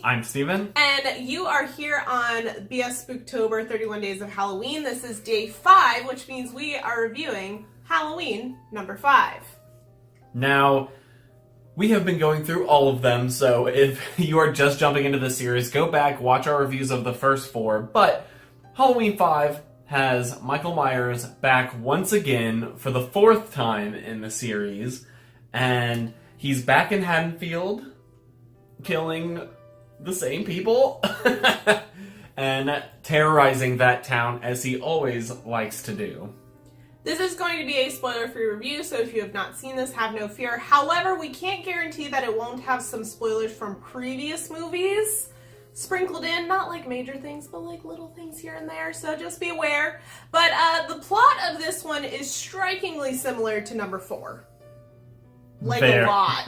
I'm Steven. And you are here on BS Spooktober 31 Days of Halloween. This is day 5, which means we are reviewing Halloween number 5. Now, we have been going through all of them, so if you are just jumping into the series, go back, watch our reviews of the first 4. But Halloween 5 has Michael Myers back once again for the 4th time in the series. And he's back in Haddonfield, killing the same people and terrorizing that town as he always likes to do. This is going to be a spoiler-free review, so if you have not seen this, have no fear. However, we can't guarantee that it won't have some spoilers from previous movies sprinkled in. Not like major things, but like little things here and there, so just be aware. But the plot of this one is strikingly similar to number 4. Like a lot.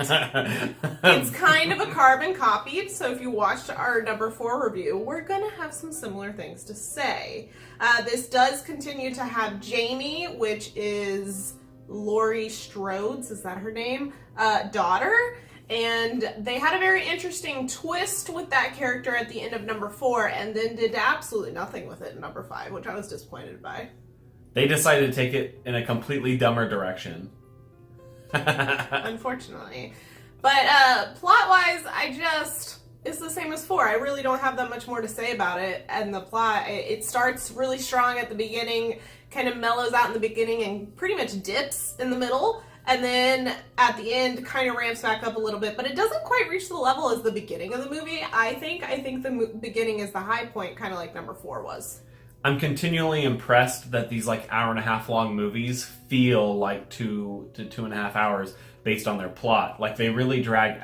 It's kind of a carbon copy, so if you watched our number 4 review, we're gonna have some similar things to say. This does continue to have Jamie, which is Laurie Strode's, is that her name? Daughter. And they had a very interesting twist with that character at the end of number 4, and then did absolutely nothing with it in number 5, which I was disappointed by. They decided to take it in a completely dumber direction. Unfortunately. But plot-wise, it's the same as 4. I really don't have that much more to say about it. And the plot, it starts really strong at the beginning, kind of mellows out in the beginning, and pretty much dips in the middle. And then at the end, kind of ramps back up a little bit. But it doesn't quite reach the level as the beginning of the movie. I think the beginning is the high point, kind of like number 4 was. I'm continually impressed that these hour-and-a-half long movies feel like 2 to 2.5 hours based on their plot. Like they really drag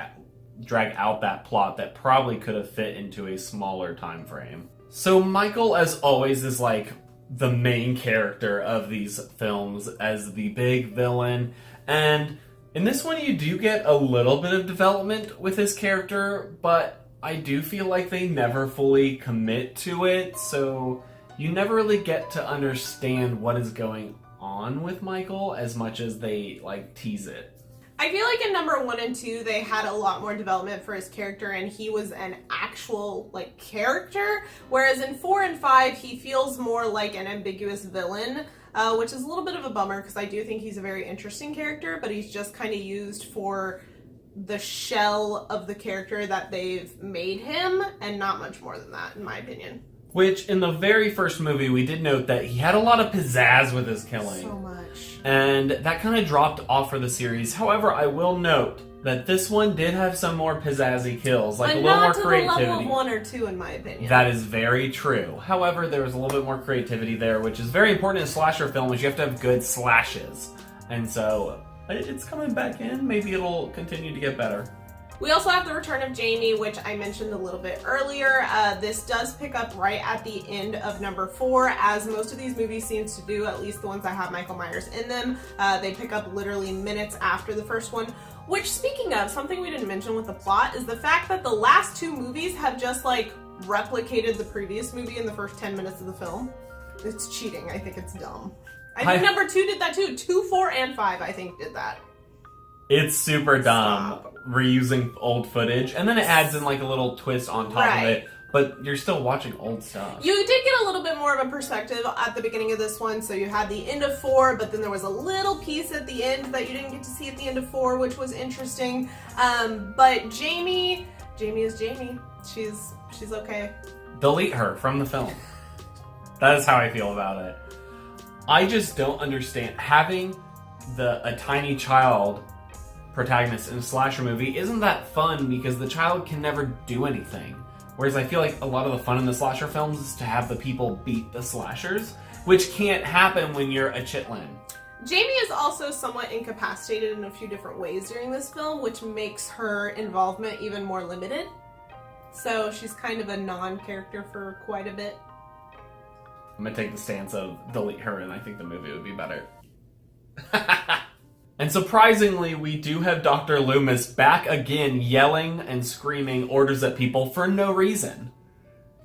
out that plot that probably could have fit into a smaller time frame. So Michael, as always, is like the main character of these films as the big villain. And in this one you do get a little bit of development with his character, but I do feel like they never fully commit to it, so you never really get to understand what is going on with Michael as much as they tease it. I feel like in number 1 and 2 they had a lot more development for his character and he was an actual character, whereas in 4 and 5 he feels more like an ambiguous villain, which is a little bit of a bummer because I do think he's a very interesting character, but he's just kind of used for the shell of the character that they've made him and not much more than that, in my opinion. Which, in the very first movie, we did note that he had a lot of pizzazz with his killing. So much. And that kind of dropped off for the series. However, I will note that this one did have some more pizzazzy kills, a little more creativity. But not to the level of 1 or 2, in my opinion. That is very true. However, there was a little bit more creativity there, which is very important in a slasher film, is you have to have good slashes. And so, it's coming back in. Maybe it'll continue to get better. We also have the return of Jamie, which I mentioned a little bit earlier. This does pick up right at the end of number 4, as most of these movies seem to do, at least the ones that have Michael Myers in them. They pick up literally minutes after the first one, which, speaking of, something we didn't mention with the plot is the fact that the last 2 movies have just, replicated the previous movie in the first 10 minutes of the film. It's cheating. I think it's dumb. I think number 2 did that too. 2, 4, and 5, I think, did that. It's super dumb. Stop. Reusing old footage, and then it adds in a little twist on top of it, but you're still watching old stuff. You did get a little bit more of a perspective at the beginning of this one, so you had the end of 4, but then there was a little piece at the end that you didn't get to see at the end of 4, which was interesting. But Jamie is Jamie. She's okay. Delete her from the film. That is how I feel about it. I just don't understand having a tiny child protagonist in a slasher movie. Isn't that fun because the child can never do anything, whereas I feel like a lot of the fun in the slasher films is to have the people beat the slashers, which can't happen when you're a chitlin. Jamie is also somewhat incapacitated in a few different ways during this film, which makes her involvement even more limited, so she's kind of a non-character for quite a bit. I'm gonna take the stance of delete her, and I think the movie would be better. And surprisingly, we do have Dr. Loomis back again, yelling and screaming orders at people for no reason.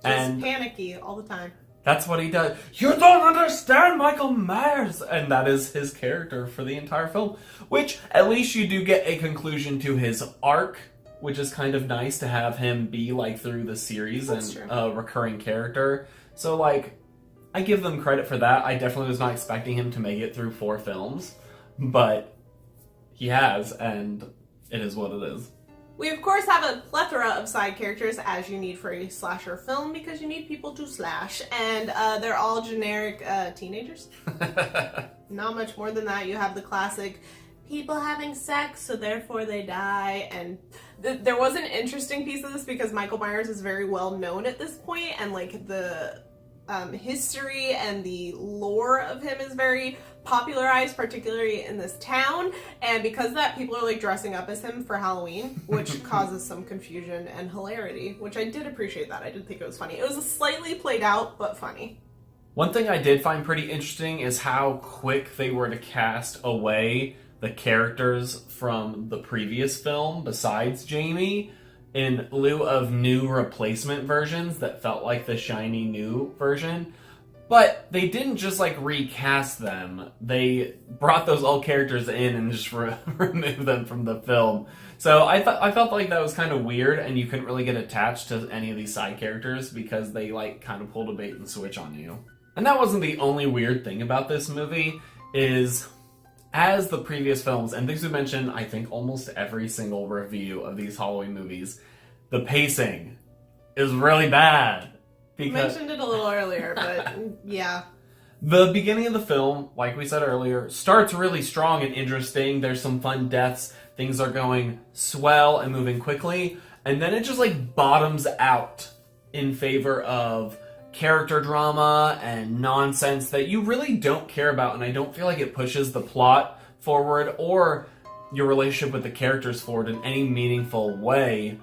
Just panicky all the time. That's what he does. You don't understand Michael Myers! And that is his character for the entire film. Which, at least you do get a conclusion to his arc which is kind of nice to have him be like through the series. That's and true. a recurring character. So like, I give them credit for that. I definitely was not expecting him to make it through 4 films, but he has, and it is what it is. We, of course, have a plethora of side characters, as you need for a slasher film, because you need people to slash. And they're all generic teenagers. Not much more than that. You have the classic people having sex, so therefore they die. And there was an interesting piece of this because Michael Myers is very well known at this point, and like the history and the lore of him is very popularized, particularly in this town, and because of that, people are like dressing up as him for Halloween, which causes some confusion and hilarity, which I did appreciate that. I did think it was funny. It was slightly played out, but funny. One thing I did find pretty interesting is how quick they were to cast away the characters from the previous film besides Jamie, in lieu of new replacement versions that felt like the shiny new version. But they didn't just like recast them. They brought those old characters in and just removed them from the film. So I felt like that was kind of weird, and you couldn't really get attached to any of these side characters because they like kind of pulled a bait and switch on you. And that wasn't the only weird thing about this movie, is as the previous films, and things we mentioned, I think almost every single review of these Halloween movies, the pacing is really bad. You mentioned it a little earlier, but yeah. The beginning of the film, like we said earlier, starts really strong and interesting. There's some fun deaths. Things are going swell and moving quickly. And then it just like bottoms out in favor of character drama and nonsense that you really don't care about, and I don't feel like it pushes the plot forward or your relationship with the characters forward in any meaningful way.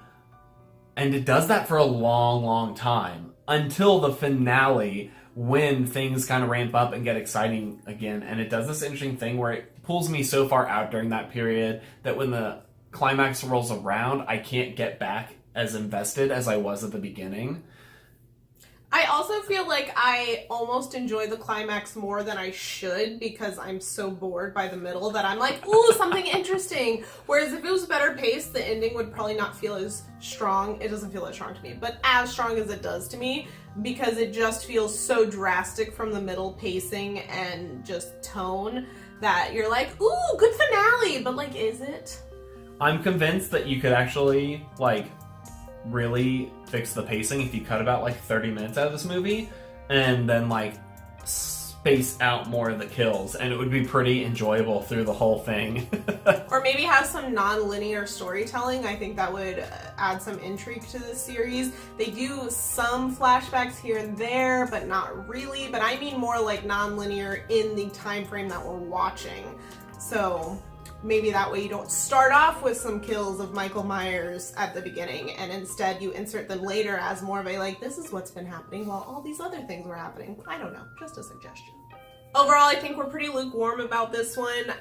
And it does that for a long, long time until the finale, when things kind of ramp up and get exciting again. And it does this interesting thing where it pulls me so far out during that period that when the climax rolls around, I can't get back as invested as I was at the beginning. I also feel like I almost enjoy the climax more than I should because I'm so bored by the middle that I'm like, ooh, something interesting. Whereas if it was better paced, the ending would probably not feel as strong. It doesn't feel as strong to me, but as strong as it does to me because it just feels so drastic from the middle pacing and just tone that you're like, ooh, good finale. But like, is it? I'm convinced that you could actually like really fix the pacing if you cut about like 30 minutes out of this movie and then like space out more of the kills, and it would be pretty enjoyable through the whole thing. Or maybe have some non-linear storytelling. I think that would add some intrigue to the series. They do some flashbacks here and there, but not really. But I mean more like non-linear in the time frame that we're watching. So maybe that way you don't start off with some kills of Michael Myers at the beginning, and instead you insert them later as more of a like, this is what's been happening while all these other things were happening. I don't know, just a suggestion. Overall, I think we're pretty lukewarm about this one.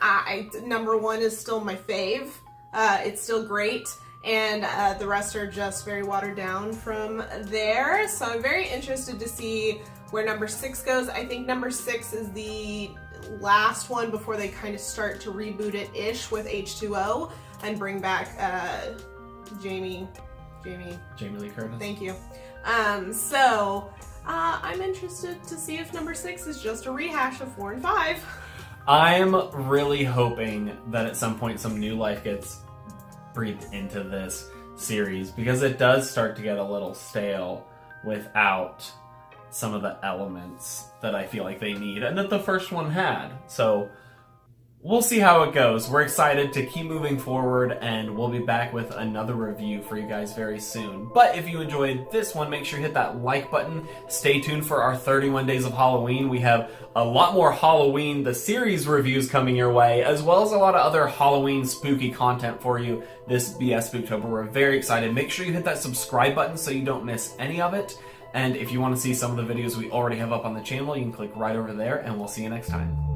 Number 1 is still my fave. It's still great, and the rest are just very watered down from there. So I'm very interested to see where number 6 goes. I think number 6 is the last one before they kind of start to reboot it-ish with H2O and bring back Jamie Lee Curtis. Thank you. I'm interested to see if number 6 is just a rehash of 4 and 5. I'm really hoping that at some point some new life gets breathed into this series, because it does start to get a little stale without some of the elements that I feel like they need and that the first one had. So we'll see how it goes. We're excited to keep moving forward, and we'll be back with another review for you guys very soon. But if you enjoyed this one, make sure you hit that like button. Stay tuned for our 31 Days of Halloween. We have a lot more Halloween, the series reviews coming your way, as well as a lot of other Halloween spooky content for you this BS Spooktober. We're very excited. Make sure you hit that subscribe button so you don't miss any of it. And if you want to see some of the videos we already have up on the channel, you can click right over there, and we'll see you next time.